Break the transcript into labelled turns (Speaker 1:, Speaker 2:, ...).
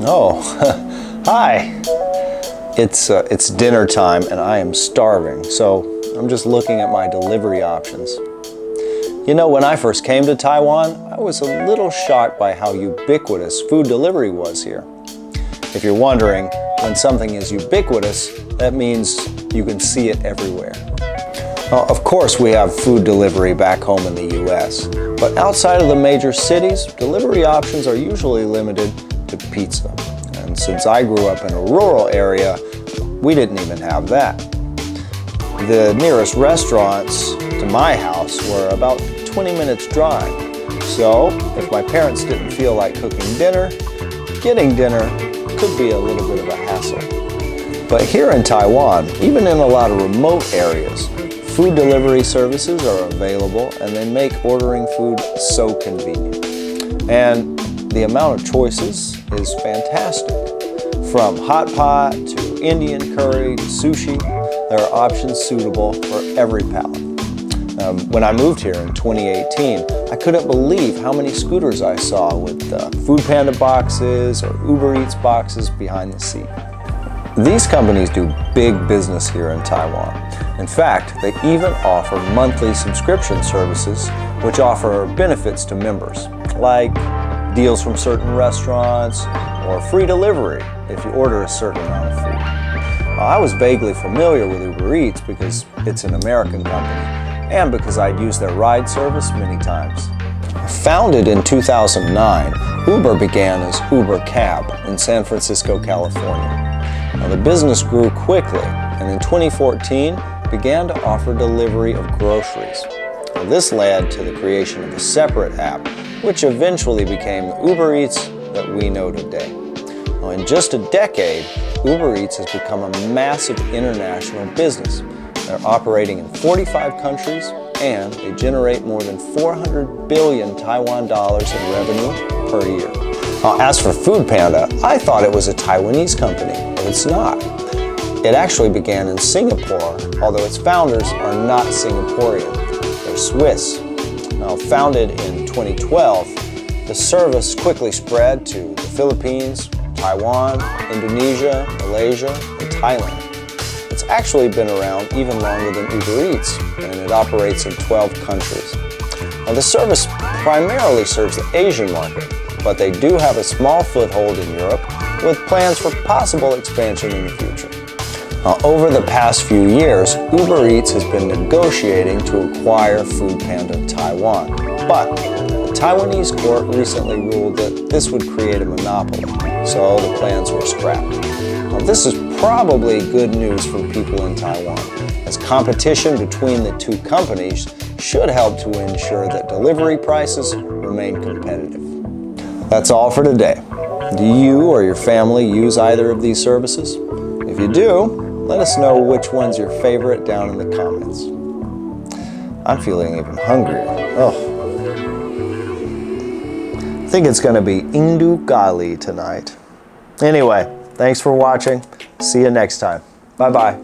Speaker 1: Oh, hi. It's dinner time and I am starving, so I'm just looking at my delivery options. You know, when I first came to Taiwan, I was a little shocked by how ubiquitous food delivery was here. If you're wondering, when something is ubiquitous, that means you can see it everywhere. Well, of course, we have food delivery back home in the US, but outside of the major cities, delivery options are usually limited to pizza. And since I grew up in a rural area, we didn't even have that. The nearest restaurants to my house were about 20 minutes drive. So if my parents didn't feel like cooking dinner, getting dinner could be a little bit of a hassle. But here in Taiwan, even in a lot of remote areas, food delivery services are available and they make ordering food so convenient. And the amount of choices is fantastic. From hot pot to Indian curry to sushi, there are options suitable for every palate. When I moved here in 2018, I couldn't believe how many scooters I saw with Foodpanda boxes or Uber Eats boxes behind the seat. These companies do big business here in Taiwan. In fact, they even offer monthly subscription services which offer benefits to members, like deals from certain restaurants or free delivery if you order a certain amount of food. I was vaguely familiar with Uber Eats because it's an American company and because I'd used their ride service many times. Founded in 2009, Uber began as Uber Cab in San Francisco, California. Now, the business grew quickly and in 2014 began to offer delivery of groceries. Now, this led to the creation of a separate app, which eventually became the Uber Eats that we know today. Now, in just a decade, Uber Eats has become a massive international business. They're operating in 45 countries and they generate more than 400 billion Taiwan dollars in revenue per year. As for Foodpanda, I thought it was a Taiwanese company, but it's not. It actually began in Singapore, although its founders are not Singaporean, they're Swiss. Now, founded in 2012, the service quickly spread to the Philippines, Taiwan, Indonesia, Malaysia, and Thailand. It's actually been around even longer than Uber Eats, and it operates in 12 countries. Now, the service primarily serves the Asian market, but they do have a small foothold in Europe with plans for possible expansion in the future. Now, over the past few years, Uber Eats has been negotiating to acquire Foodpanda Taiwan, but the Taiwanese court recently ruled that this would create a monopoly, so the plans were scrapped. Now, this is probably good news for people in Taiwan, as competition between the two companies should help to ensure that delivery prices remain competitive. That's all for today. Do you or your family use either of these services? If you do, let us know which one's your favorite down in the comments. I'm feeling even hungrier. Oh. I think it's gonna be Indu Gali tonight. Anyway, thanks for watching. See you next time. Bye-bye.